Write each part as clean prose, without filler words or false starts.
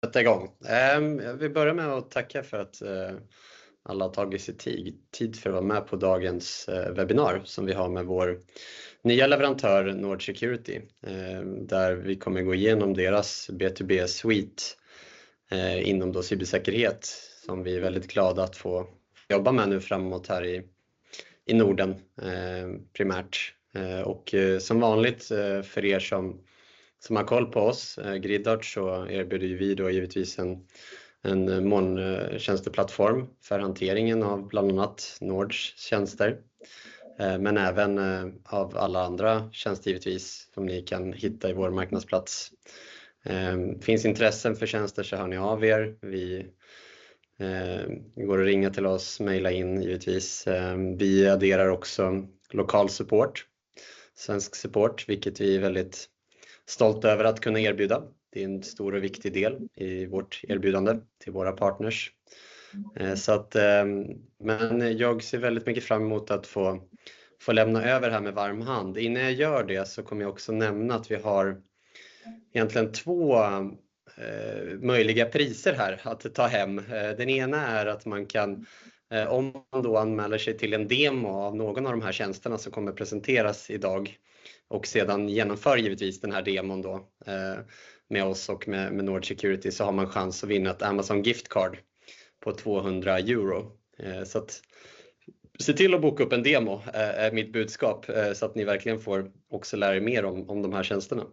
sätta igång. Jag vill börja med att tacka för att alla har tagit sig tid för att vara med på dagens webbinar som vi har med vår nya leverantör Nord Security, där vi kommer gå igenom deras B2B-suite inom då cybersäkerhet, som vi är väldigt glada att få jobba med nu framåt här i Norden primärt. Och som vanligt för er som har koll på oss, Griddart, så erbjuder vi då givetvis en molntjänsteplattform för hanteringen av bland annat Nords tjänster. Men även av alla andra tjänster givetvis som ni kan hitta i vår marknadsplats. Finns intressen för tjänster så hör ni av er. Vi går att ringa till oss, mejla in givetvis. Vi adderar också lokal support, svensk support, vilket vi är väldigt stolta över att kunna erbjuda. Det är en stor och viktig del i vårt erbjudande till våra partners. Så att, men jag ser väldigt mycket fram emot att få lämna över här med varm hand. Innan jag gör det så kommer jag också nämna att vi har egentligen två möjliga priser här att ta hem. Den ena är att man kan, om man då anmäler sig till en demo av någon av de här tjänsterna som kommer presenteras idag och sedan genomför givetvis den här demon då med oss och med Nord Security, så har man chans att vinna ett Amazon gift card på 200 euro. Så att se till att boka upp en demo är mitt budskap, så att ni verkligen får också lära er mer om de här tjänsterna.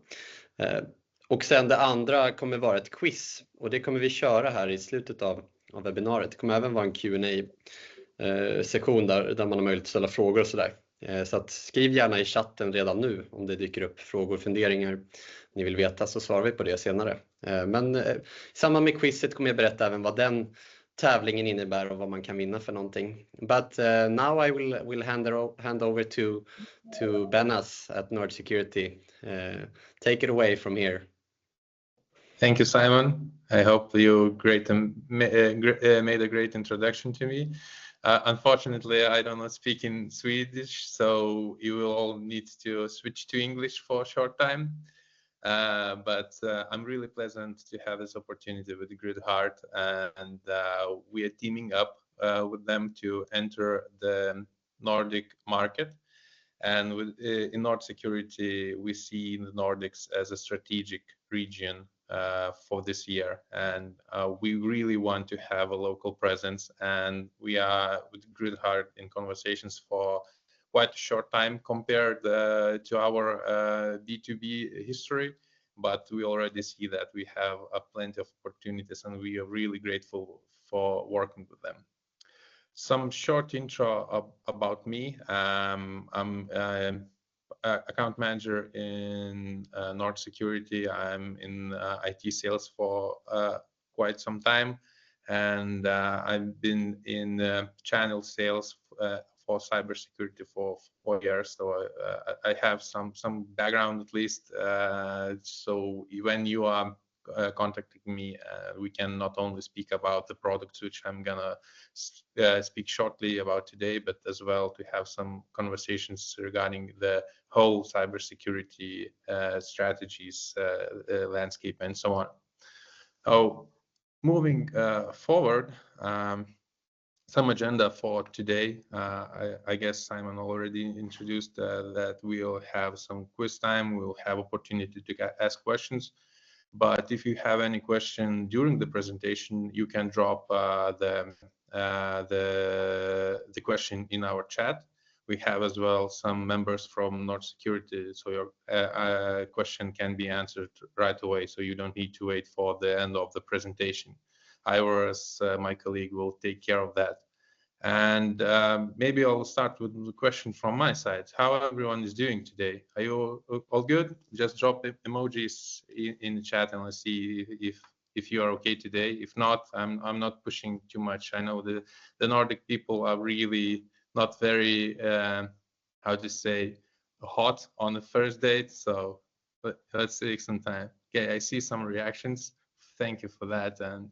Och sen det andra kommer vara ett quiz, och det kommer vi köra här i slutet av webbinariet. Det kommer även vara en Q&A-sektion där man har möjlighet att ställa frågor och sådär. Så att skriv gärna i chatten redan nu om det dyker upp frågor och funderingar ni vill veta, så svarar vi på det senare. Men i samband med quizet kommer jag berätta även vad den tävlingen innebär och vad man kan vinna för någonting. But now I will hand over to Benas at Nord Security. Take it away from here. Thank you, Simon. I hope you made a great introduction to me. Unfortunately, I do not speak in Swedish, so you will all need to switch to English for a short time. But I'm really pleasant to have this opportunity with Griddart, and we are teaming up with them to enter the Nordic market. And in Nord Security, we see the Nordics as a strategic region for this year, and we really want to have a local presence, and we are with Griddart in conversations for quite a short time compared to our B2B history, but we already see that we have plenty of opportunities, and we are really grateful for working with them. Some short intro about me. I'm account manager in Nord Security. I'm in IT sales for quite some time, and I've been in channel sales for cybersecurity for 4 years. So I have some background at least. So when you are contacting me, we can not only speak about the products, which I'm gonna speak shortly about today, but as well to have some conversations regarding the whole cybersecurity strategies, landscape, and so on. Oh, moving forward, some agenda for today. I guess Simon already introduced that we'll have some quiz time. We'll have opportunity to ask questions. But if you have any question during the presentation, you can drop the question in our chat. We have as well some members from Nord Security, so your question can be answered right away, so you don't need to wait for the end of the presentation. I or as my colleague will take care of that. And maybe I'll start with the question from my side. How everyone is doing today? Are you all good? Just drop emojis in the chat and let's see if you are okay today. If not, I'm not pushing too much. I know the Nordic people are really not very how to say hot on the first date. So let's take some time. Okay, I see some reactions. Thank you for that. And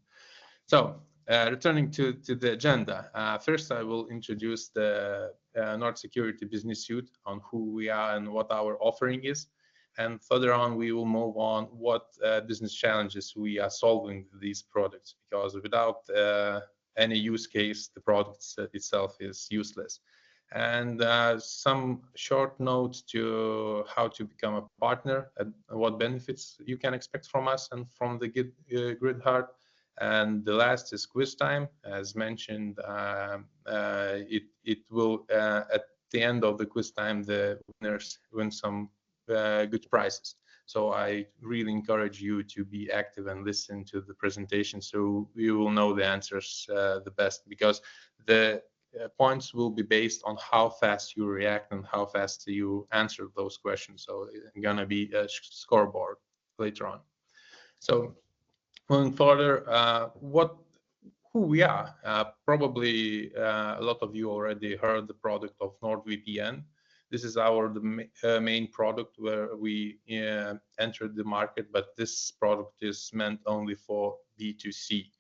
so. Returning to the agenda, first I will introduce the Nord Security business suite on who we are and what our offering is. And further on, we will move on what business challenges we are solving with these products, because without any use case, the product itself is useless. And some short notes to how to become a partner and what benefits you can expect from us and from the Grid Heart. And the last is quiz time. As mentioned, it will at the end of the quiz time, the winners win some good prizes. So I really encourage you to be active and listen to the presentation, so you will know the answers the best, because the points will be based on how fast you react and how fast you answer those questions. So it's gonna be a scoreboard later on. So going further, who we are. Probably a lot of you already heard the product of NordVPN. This is our main product where we entered the market, but this product is meant only for B2C.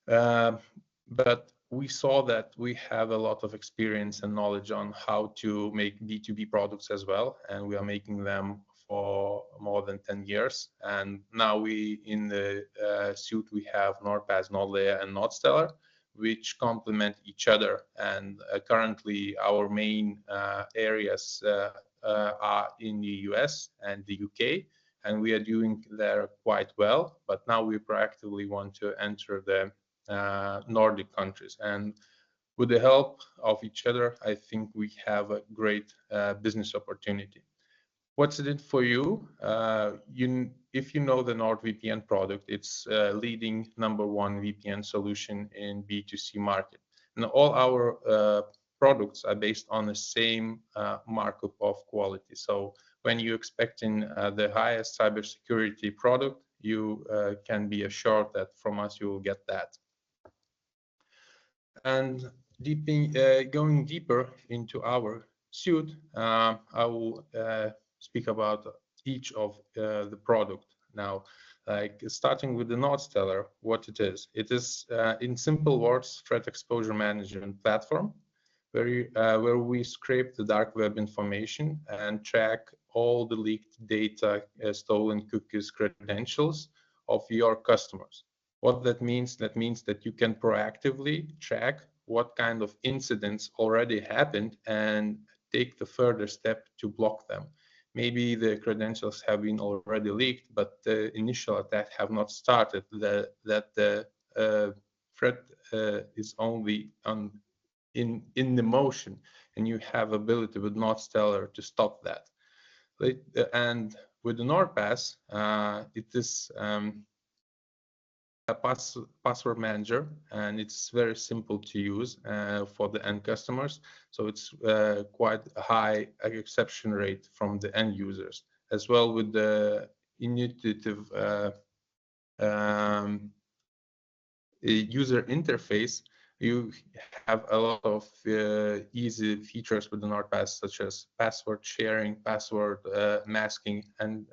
But we saw that we have a lot of experience and knowledge on how to make B2B products as well, and we are making them for more than 10 years. And now we, in the suite, we have NordPass, NordLayer, and NordStellar, which complement each other. And currently, our main areas are in the US and the UK, and we are doing there quite well. But now we proactively want to enter the Nordic countries, and with the help of each other, I think we have a great business opportunity. What's it for you? If you know the NordVPN product, it's leading #1 VPN solution in B2C market, and all our products are based on the same markup of quality. So when you're expecting the highest cybersecurity product, you can be assured that from us you will get that. And going deeper into our suite, I will speak about each of the product now. Like starting with the NordStellar, what it is. It is, in simple words, threat exposure management platform, where we scrape the dark web information and track all the leaked data, stolen cookies, credentials of your customers. What that means? That means that you can proactively track what kind of incidents already happened and take the further step to block them. Maybe the credentials have been already leaked, but the initial attack have not started. That the threat is only in the motion, and you have ability with NordStellar to stop that. And with the NordPass, it is a password manager, and it's very simple to use for the end customers. So it's quite a high exception rate from the end users, as well with the intuitive user interface. You have a lot of easy features with the NordPass, such as password sharing, password masking, and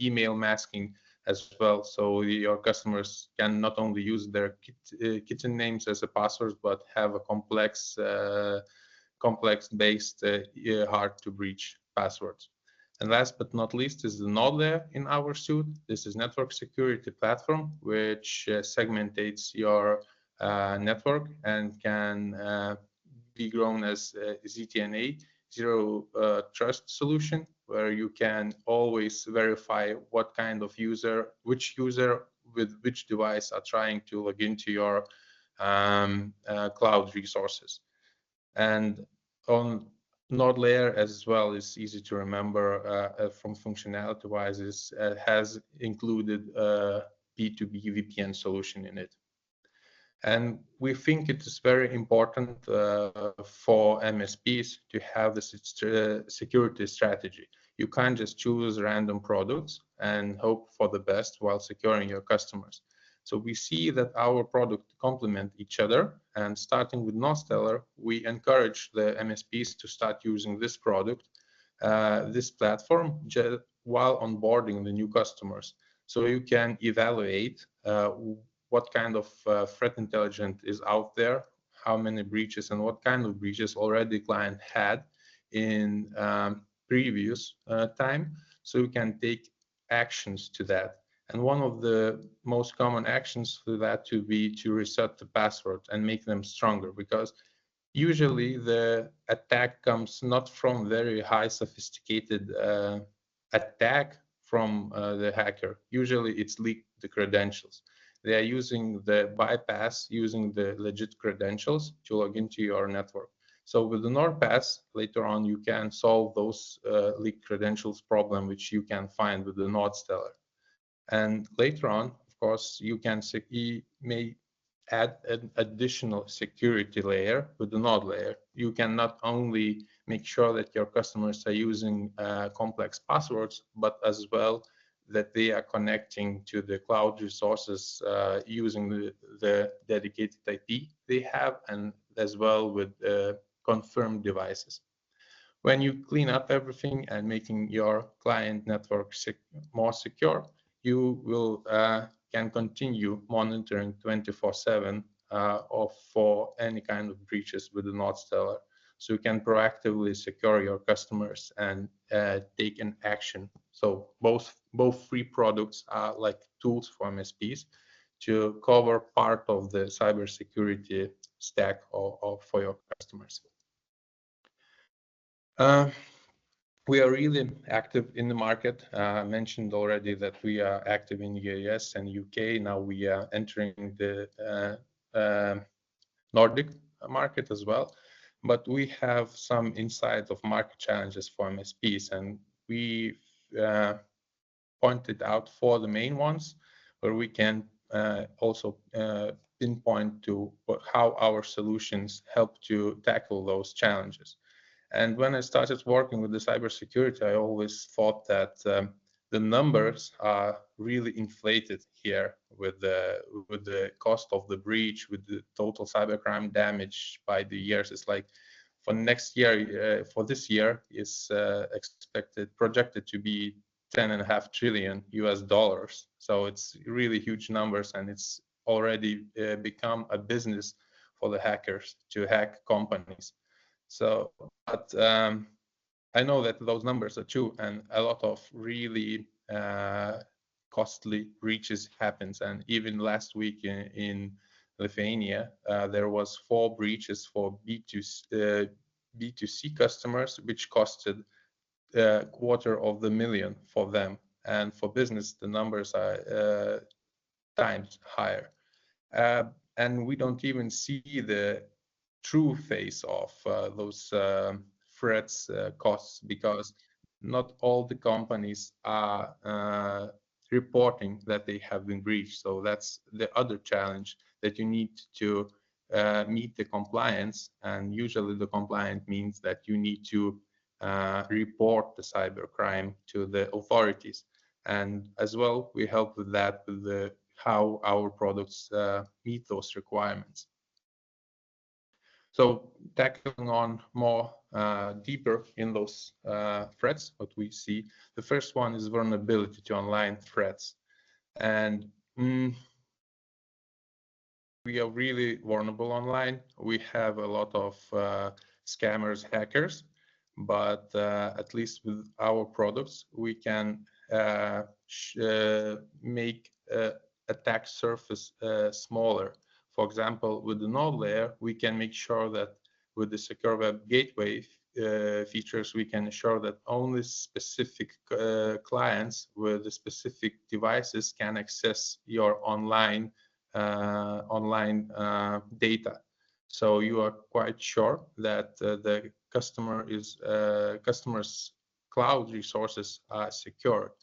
email masking as well. So your customers can not only use their kitchen names as a password, but have a complex based hard to breach passwords. And last but not least is the NordLayer in our suite. This is network security platform, which segmentates your network and can be grown as ZTNA, zero trust solution, where you can always verify what kind of user, which user with which device are trying to log into your cloud resources. And on NordLayer as well is easy to remember from functionality wise, has included a B2B VPN solution in it. And we think it is very important for MSPs to have this security strategy. You can't just choose random products and hope for the best while securing your customers. So we see that our products complement each other, and starting with NordStellar, we encourage the MSPs to start using this product, this platform, while onboarding the new customers. So you can evaluate what kind of threat intelligence is out there, how many breaches and what kind of breaches already client had in previous time. so you can take actions to that. And one of the most common actions for that to be to reset the password and make them stronger, because usually the attack comes not from very high sophisticated attack from the hacker. Usually it's leaked the credentials. They are using the bypass, using the legit credentials to log into your network. So with the NordPass, later on, you can solve those leaked credentials problem, which you can find with the NordStellar. And later on, of course, you may add an additional security layer with the NordLayer. You can not only make sure that your customers are using complex passwords, but as well that they are connecting to the cloud resources using the dedicated IP they have, and as well with confirmed devices. When you clean up everything and making your client network more secure, you will can continue monitoring 24/7 or for any kind of breaches with the NordStellar. So you can proactively secure your customers and take an action. So both free products are like tools for MSPs to cover part of the cybersecurity stack or for your customers. We are really active in the market. I mentioned already that we are active in US and UK. Now we are entering the Nordic market as well. But we have some insight of market challenges for MSPs, and we pointed out 4 the main ones where we can also pinpoint to how our solutions help to tackle those challenges. And when I started working with the cybersecurity, I always thought that the numbers are really inflated here with the cost of the breach, with the total cybercrime damage by the years. It's like for next year, for this year, is projected to be $10.5 trillion US. So it's really huge numbers, and it's already become a business for the hackers to hack companies. So, but I know that those numbers are true, and a lot of really costly breaches happens. And even last week in Lithuania, there was 4 breaches for B2C customers, which costed $250,000 for them. And for business, the numbers are times higher. And we don't even see the true face of those threats costs, because not all the companies are reporting that they have been breached. So that's the other challenge, that you need to meet the compliance, and usually the compliance means that you need to report the cybercrime to the authorities. And as well, we help with that, with how our products meet those requirements. So tackling on more deeper in those threats, what we see, the first one is vulnerability to online threats. And we are really vulnerable online. We have a lot of scammers, hackers, but at least with our products, we can make attack surface smaller. For example, with the NordLayer, we can make sure that with the secure web gateway features, we can ensure that only specific clients with the specific devices can access your online data. So you are quite sure that the customer's cloud resources are secured.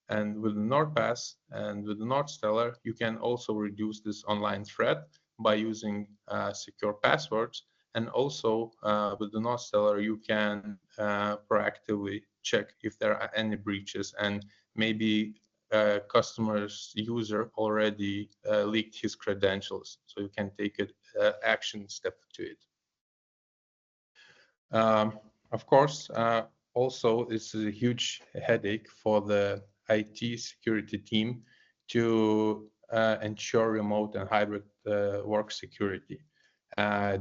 And with the NordPass and with the NordStellar, you can also reduce this online threat by using secure passwords. And also with the NordStellar, you can proactively check if there are any breaches, and maybe customer's user already leaked his credentials, so you can take an action step to it. Of course, also this is a huge headache for the IT security team to ensure remote and hybrid work security.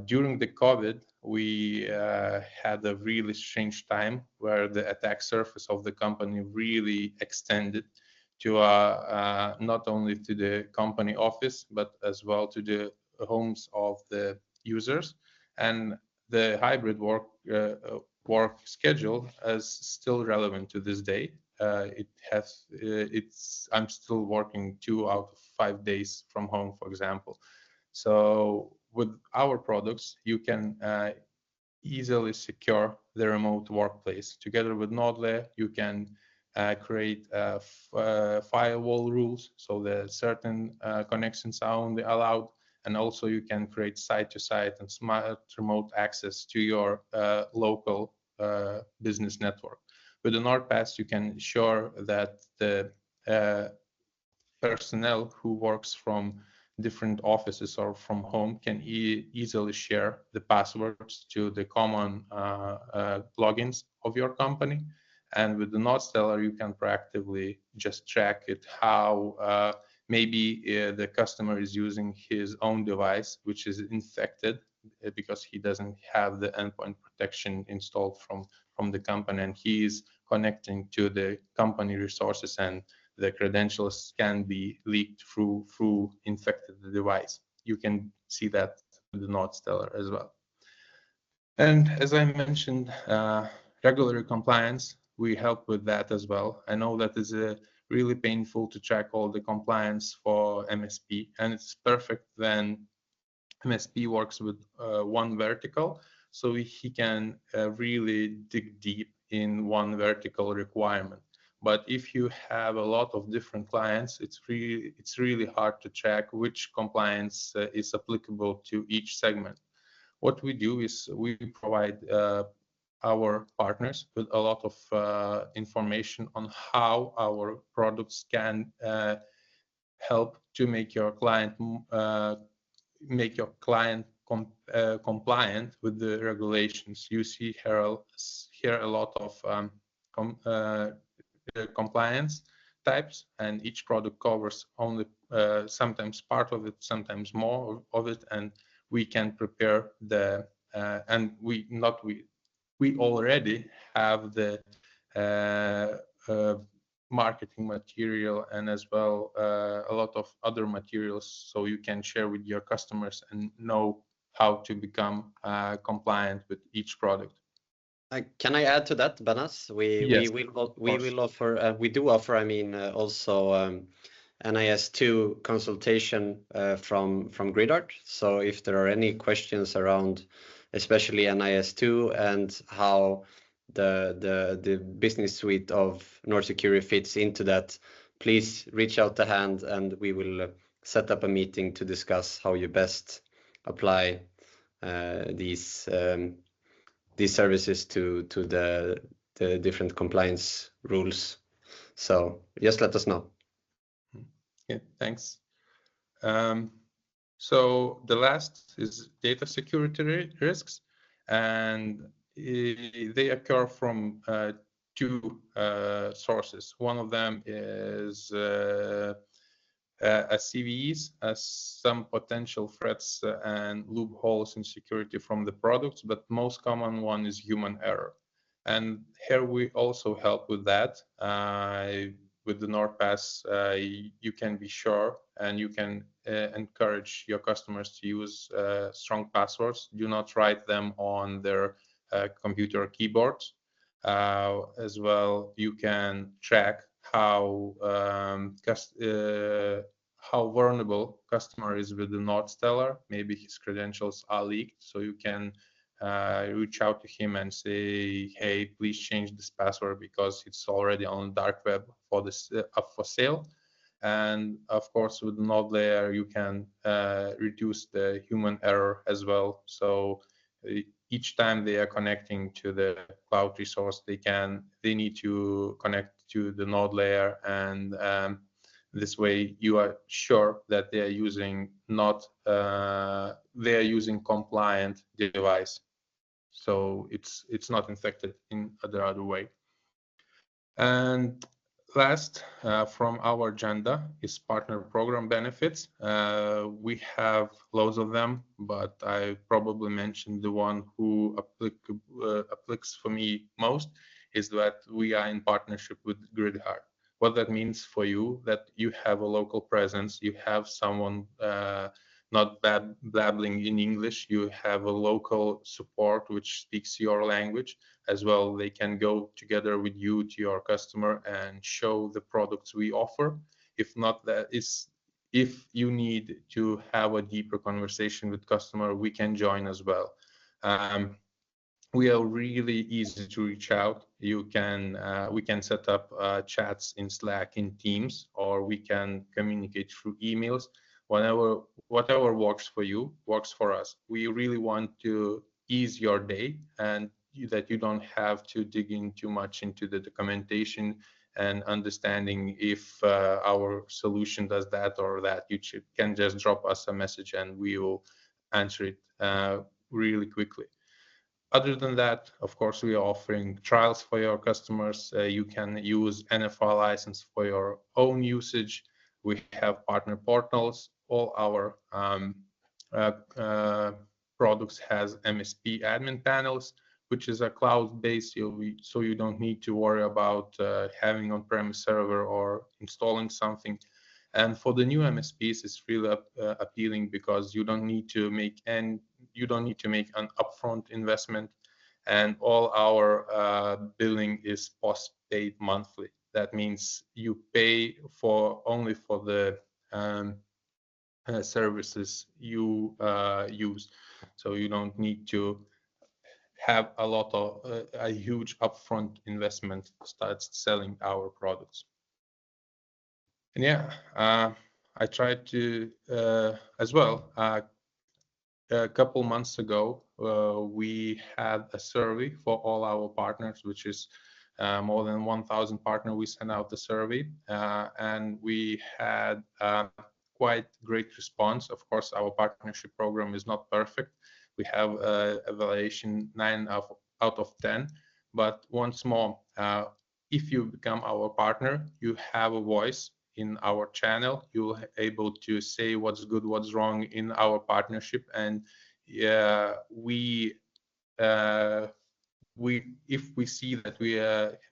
During the COVID, we had a really strange time where the attack surface of the company really extended to not only to the company office, but as well to the homes of the users. And the hybrid work schedule is still relevant to this day. I'm still working 2 out of 5 days from home, for example. So with our products, you can easily secure the remote workplace. Together with NordLayer, you can create firewall rules so that certain connections are only allowed, and also you can create site-to-site and smart remote access to your local business network. With the NordPass, you can ensure that the personnel who works from different offices or from home can easily share the passwords to the common logins of your company. And with the NordStellar, you can proactively just track it how maybe the customer is using his own device, which is infected because he doesn't have the endpoint protection installed from the company, and he is connecting to the company resources, and the credentials can be leaked through infected device. You can see that with the NordStellar as well. And as I mentioned, regulatory compliance, we help with that as well. I know that is really painful to track all the compliance for MSP, and it's perfect when MSP works with one vertical, so he can really dig deep in one vertical requirement. But if you have a lot of different clients, it's really hard to track which compliance is applicable to each segment. What we do is we provide our partners with a lot of information on how our products can help to make your client compliant with the regulations. You see here a lot of compliance types, and each product covers only sometimes part of it, sometimes more of it, and we can prepare the and we already have the marketing material and as well a lot of other materials, so you can share with your customers and know how to become compliant with each product. Can I add to that, Benas? Yes, we do offer, I mean, also NIS2 consultation from GridArt. So if there are any questions around, especially NIS2 and how the business suite of NordSecurity fits into that, please reach out to hand, and we will set up a meeting to discuss how you best apply these services to the different compliance rules. So just let us know. Yeah, thanks. So the last is data security risks, and they occur from two sources. One of them is CVEs, some potential threats and loopholes in security from the products, but most common one is human error. And here we also help with that. With the NordPass, you can be sure and you can encourage your customers to use strong passwords. Do not write them on their computer keyboards. As well, you can track how vulnerable customer is with the NordStellar. Maybe his credentials are leaked, so you can reach out to him and say, hey, please change this password because it's already on the dark web for this up for sale. And of course, with NordLayer, you can reduce the human error as well. So each time they are connecting to the cloud resource, they need to connect to the NordLayer, and this way you are sure that they are using compliant device, so it's not infected in other way. And last from our agenda is partner program benefits. We have loads of them, but I probably mentioned the one who applies for me most is that we are in partnership with GridHard. What that means for you, that you have a local presence, you have someone not blabbling in English, you have a local support which speaks your language as well. They can go together with you to your customer and show the products we offer. If not, that is, if you need to have a deeper conversation with customer, we can join as well. We are really easy to reach out. You can we can set up chats in Slack, in Teams, or we can communicate through emails. Whatever works for you works for us. We really want to ease your day and that you don't have to dig in too much into the documentation and understanding if our solution does that or that. You can just drop us a message and we will answer it really quickly. Other than that, of course, we are offering trials for your customers. You can use NFR license for your own usage. We have partner portals. All our products has MSP admin panels, which is a cloud-based, so you don't need to worry about having on-premise server or installing something. And for the new MSPs, it's really appealing because you don't need to make an upfront investment, and all our billing is post-paid monthly. That means you pay only for the services you use, so you don't need to have a huge upfront investment to start selling our products. And yeah, I tried to as well. A couple months ago, we had a survey for all our partners, which is more than 1,000 partners. We sent out the survey, and we had quite great response. Of course, our partnership program is not perfect. We have evaluation 9 out of 10. But once more, if you become our partner, you have a voice in our channel. You'll be able to say what's good, what's wrong in our partnership, and if we see that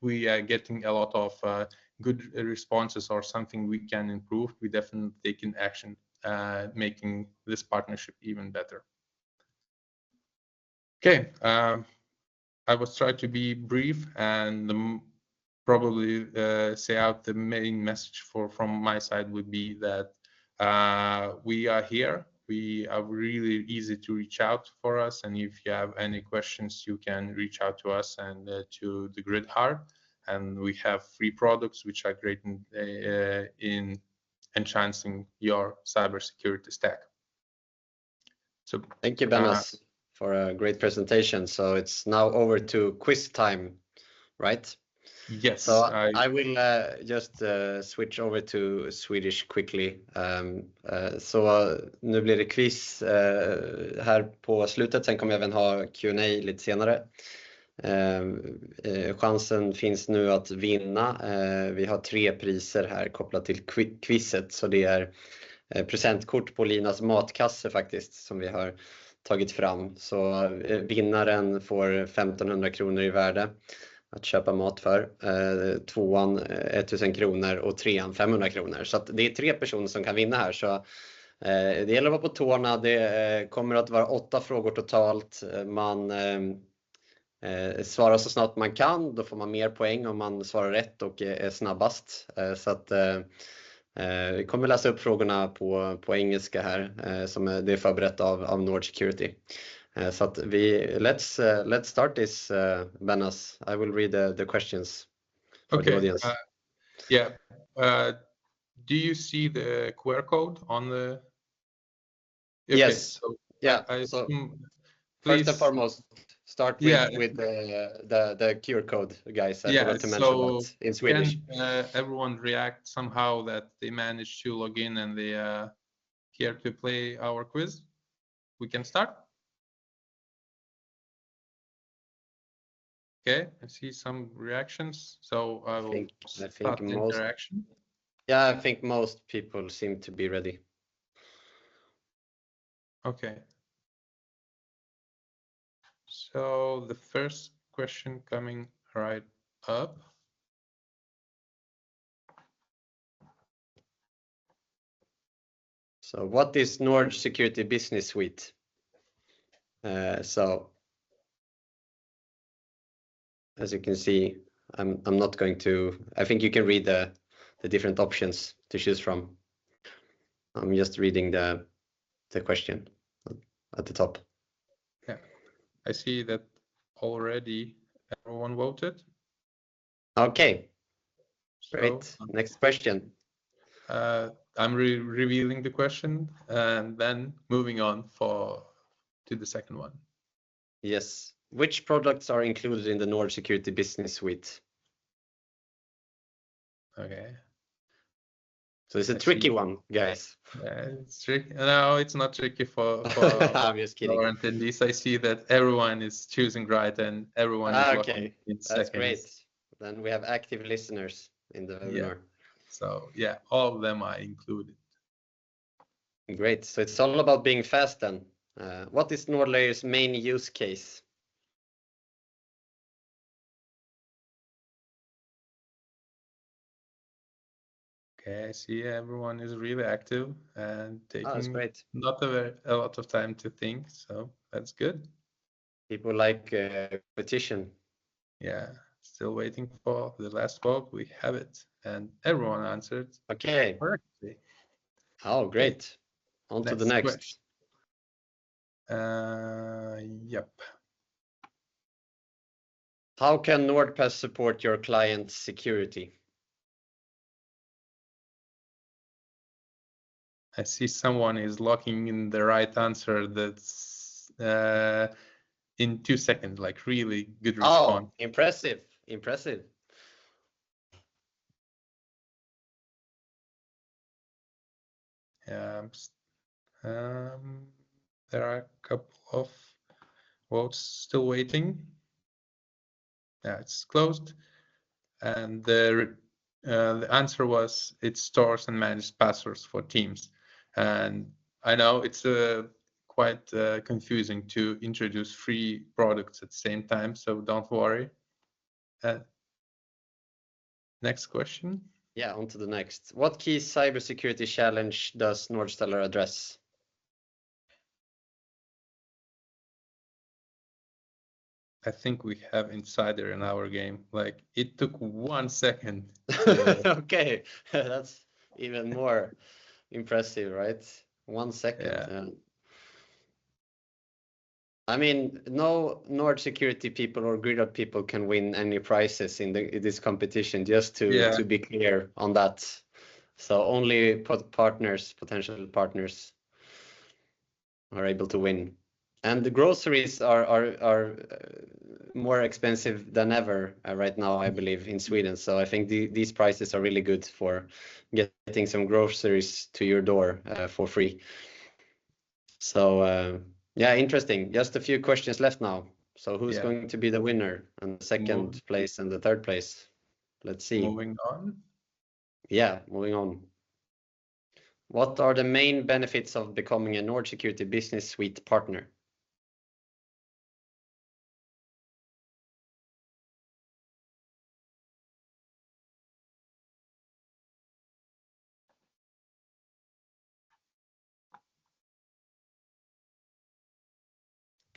we are getting a lot of good responses or something we can improve, we definitely take in action, making this partnership even better. Okay, I was trying to be brief and probably say out the main message from my side would be that we are here. We are really easy to reach out for us, and if you have any questions, you can reach out to us and to the GridHard. And we have free products which are great in enhancing your cybersecurity stack. So thank you, Benas, for a great presentation. So it's now over to quiz time, right? Yes. So I will just switch over to Swedish quickly. Så nu blir det quiz här på slutet. Sen kommer jag även ha Q&A lite senare. Chansen finns nu att vinna. Vi har 3 priser här kopplat till quizet. Så det är presentkort på Linas matkasse faktiskt som vi har tagit fram. Så vinnaren får 1500 kronor i värde att köpa mat för. 2:an 1000 kronor och 3:an 500 kronor. Så att det är 3 personer som kan vinna här. Så det gäller att vara på tårna. Det kommer att vara 8 frågor totalt. Man svarar så snabbt man kan. Då får man mer poäng om man svarar rätt och är snabbast. Så att vi kommer läsa upp frågorna på engelska här. Som det är förberett av Nord Security. Så att let's start this, Benas. I will read the questions for the audience. Do you see the QR code on the? Okay, yes. So, yeah. So first and foremost, start with the QR code, guys. I forgot to mention that in Swedish. Can everyone react somehow that they managed to log in and they are here to play our quiz? We can start. Okay, I see some reactions, so I will start the interaction. Yeah, I think most people seem to be ready. Okay. So the first question coming right up. So what is Nord Security Business Suite? So as you can see, I'm not going to, I think you can read the different options to choose from. I'm just reading the question at the top. Yeah, I see that already everyone voted. Okay, great. So, next question. I'm revealing the question and then moving on to the second one. Yes. Which products are included in the Nord Security Business Suite? Okay. So it's a tricky one, guys. Yeah, it's tricky. No, it's not tricky for I'm just kidding. Our attendees. I see that everyone is choosing right and everyone is looking in seconds. That's great. Then we have active listeners in the webinar. Yeah. So yeah, all of them are included. Great. So it's all about being fast then. What is NordLayer's main use case? Okay, I see everyone is really active and taking not a lot of time to think, so that's good. People like competition. Yeah, still waiting for the last vote. We have it, and everyone answered correctly. Oh, great. Okay. On to the next. Yep. How can NordPass support your client's security? I see someone is locking in the right answer. That's in 2 seconds, like really good response. Oh, impressive. Impressive. There are a couple of votes still waiting. Yeah, it's closed. And the answer was it stores and manages passwords for teams. And I know it's quite confusing to introduce 3 products at the same time, so don't worry. Next question. Yeah, on to the next. What key cybersecurity challenge does NordStellar address? I think we have insider in our game. Like it took 1 second. Okay, that's even more impressive, right? 1 second. Yeah. I mean, no Nord security people or Gridlock people can win any prizes in this competition. Just to be clear on that. So only potential partners are able to win. And the groceries are more expensive than ever right now, I believe, in Sweden. So I think these prices are really good for getting some groceries to your door for free. So yeah, interesting. Just a few questions left now. So who's going to be the winner and the second place and the third place? Let's see. Moving on. Yeah, moving on. What are the main benefits of becoming a Nord Security Business Suite partner?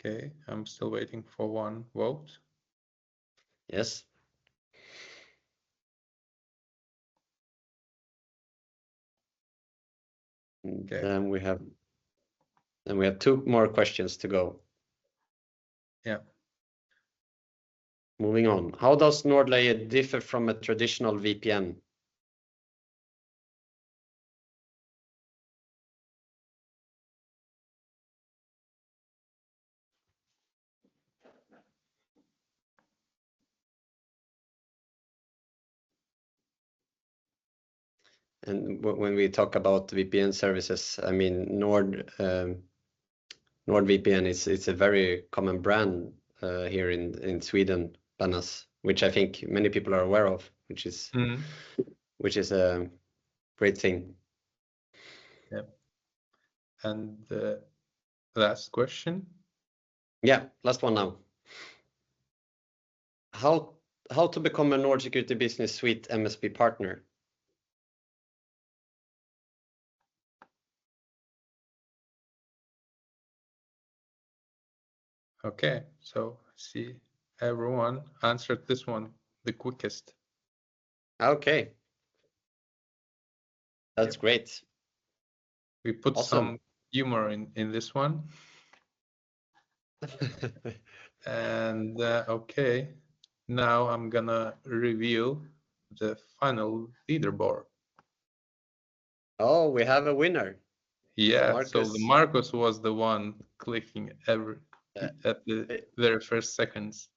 Okay, I'm still waiting for 1 vote. Yes. Okay. Then we have 2 more questions to go. Yeah. Moving on. How does NordLayer differ from a traditional VPN? And when we talk about VPN services, I mean NordVPN is a very common brand here in Sweden. Benas, which I think many people are aware of, which is a great thing. Yeah. And the last question. Yeah, last one now. How to become a Nord Security Business Suite MSP partner? Okay, so see, everyone answered this one the quickest. Okay. That's great. We put Awesome. some humor in this one. And okay, now I'm gonna reveal the final leaderboard. Oh, we have a winner. Yeah, Marcus. so the Marcus was the one clicking at the very first seconds.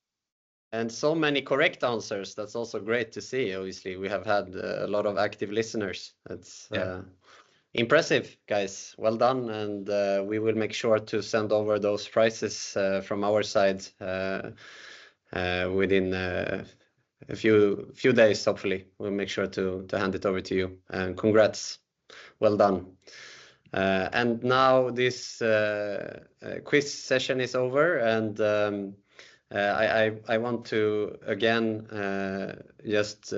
And so many correct answers. That's also great to see. Obviously, we have had a lot of active listeners. That's impressive, guys. Well done. And we will make sure to send over those prizes from our side within a few days, hopefully. We'll make sure to hand it over to you. And congrats. Well done. And now this quiz session is over, and I want to again just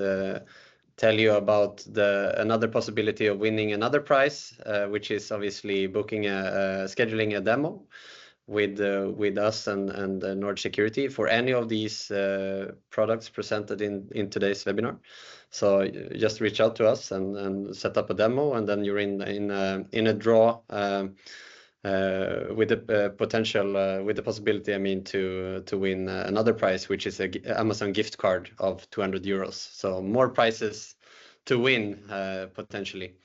tell you about another possibility of winning another prize, which is obviously scheduling a demo with us and Nord Security for any of these products presented in today's webinar. So just reach out to us and set up a demo, and then you're in a draw with the possibility, I mean, to win another prize, which is a Amazon gift card of 200 euros. So more prizes to win potentially.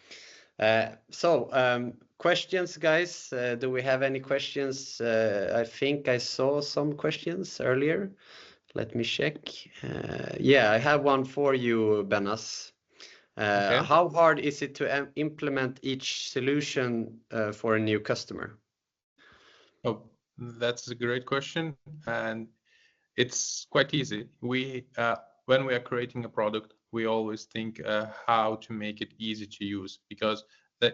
Questions, guys? Do we have any questions? I think I saw some questions earlier. Let me check. Yeah, I have one for you, Benas. Okay. How hard is it to implement each solution for a new customer? Oh, that's a great question, and it's quite easy. When we are creating a product, we always think how to make it easy to use, because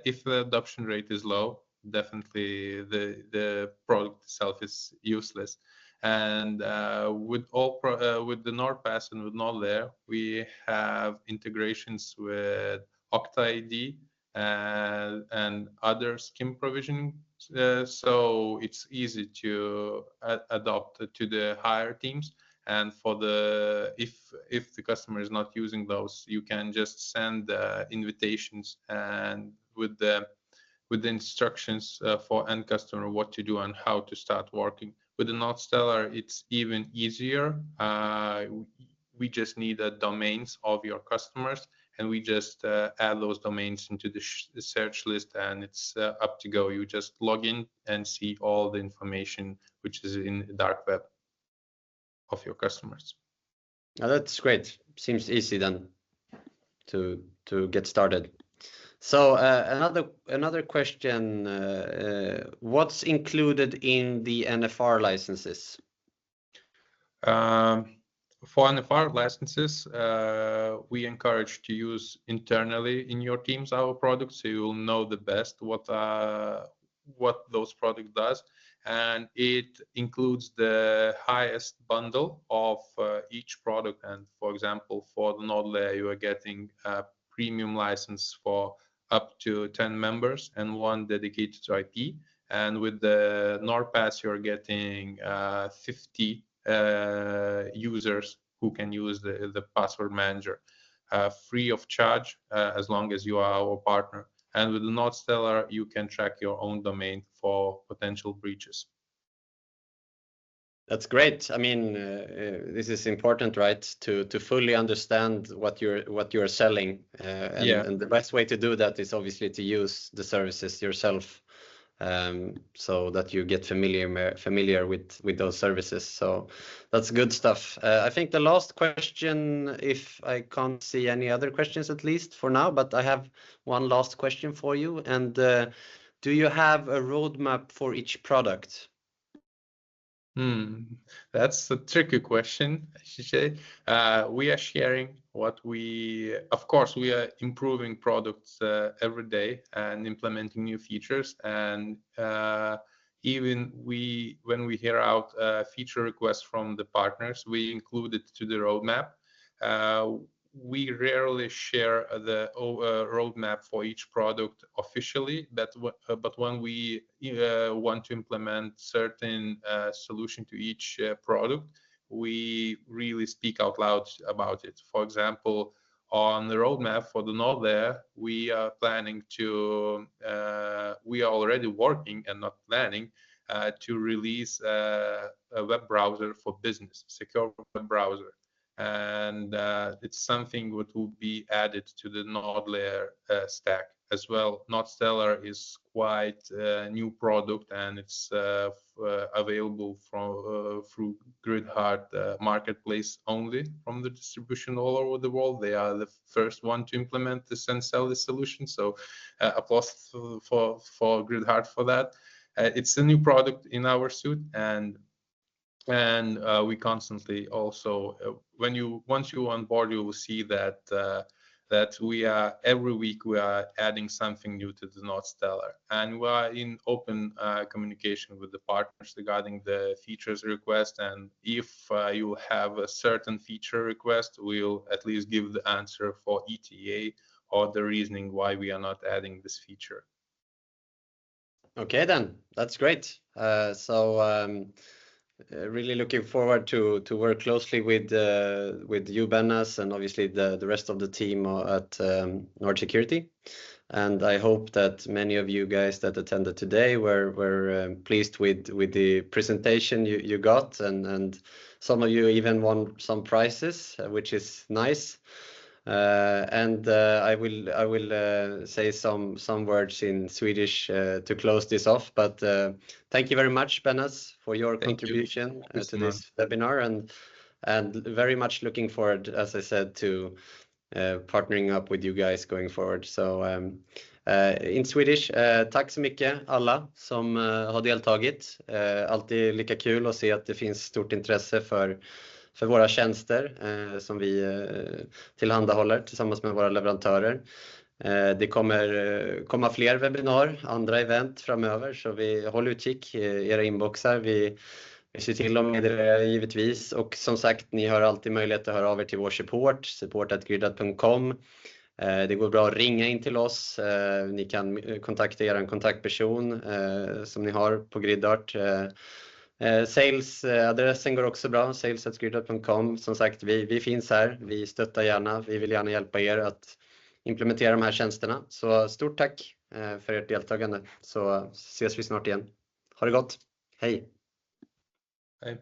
if the adoption rate is low, definitely the product itself is useless. And with the NordPass and with NordLayer, we have integrations with OctaID and other scheme provisioning, so it's easy to adopt to the higher teams. And for if the customer is not using those, you can just send invitations and with the instructions for end customer what to do and how to start working. With the NordStellar, it's even easier. We just need the domains of your customers, and we just add those domains into the search list, and it's up to go. You just log in and see all the information which is in the dark web of your customers. Oh, that's great. Seems easy then to get started. So another question, what's included in the NFR licenses? For NFR licenses, we encourage to use internally in your teams our products, so you will know the best what those products does, and it includes the highest bundle of each product. And for example, for the NordLayer, you are getting a premium license for up to 10 members and one dedicated to IP. And with the NordPass, you're getting 50 users who can use the password manager free of charge as long as you are our partner. And with the NordStellar, you can track your own domain for potential breaches. That's great. I mean, this is important, right? To fully understand what you're selling, and the best way to do that is obviously to use the services yourself, so that you get familiar with those services. So that's good stuff. I think the last question, if I can't see any other questions at least for now, but I have one last question for you. And do you have a roadmap for each product? That's a tricky question, I should say. We are sharing of course, we are improving products every day and implementing new features. And even when we hear out feature requests from the partners, we include it to the roadmap. We rarely share the roadmap for each product officially, but when we want to implement certain solution to each product, we really speak out loud about it. For example, on the roadmap for the NordLayer, we are already working and not planning to release a web browser for business, secure web browser. And it's something that will be added to the NordLayer stack as well. NordStellar is quite a new product, and it's available through GridHeart marketplace only from the distribution all over the world. They are the first one to implement this and sell this solution. So applause for GridHeart for that. It's a new product in our suite, and we constantly also once you on board, you will see that every week we are adding something new to the NordStellar, and we are in open communication with the partners regarding the features request. And if you have a certain feature request, we'll at least give the answer for ETA or the reasoning why we are not adding this feature. Okay, then that's great. Really looking forward to work closely with you, Benas, and obviously the rest of the team at Nord Security. And I hope that many of you guys that attended today were pleased with the presentation you got, and some of you even won some prizes, which is nice. I will say some words in Swedish to close this off. But thank you very much, Benas, for your contribution to this webinar, and very much looking forward, as I said, to partnering up with you guys going forward. So in Swedish, tack så mycket alla som har deltagit. Alltid lika kul att se att det finns stort intresse för våra tjänster som vi tillhandahåller tillsammans med våra leverantörer. Det kommer komma fler webbinar, andra event framöver, så vi håller utkik i era inboxar. Vi ser till att meddela givetvis, och som sagt, ni har alltid möjlighet att höra av er till vår support@gridheart.com. Det går bra att ringa in till oss. Ni kan kontakta er kontaktperson som ni har på GridHeart. Sales-adressen går också bra, sales@gridheart.com. Som sagt, vi finns här, vi stöttar gärna, vi vill gärna hjälpa er att implementera de här tjänsterna. Så stort tack för ert deltagande, så ses vi snart igen. Ha det gott, hej! Hej!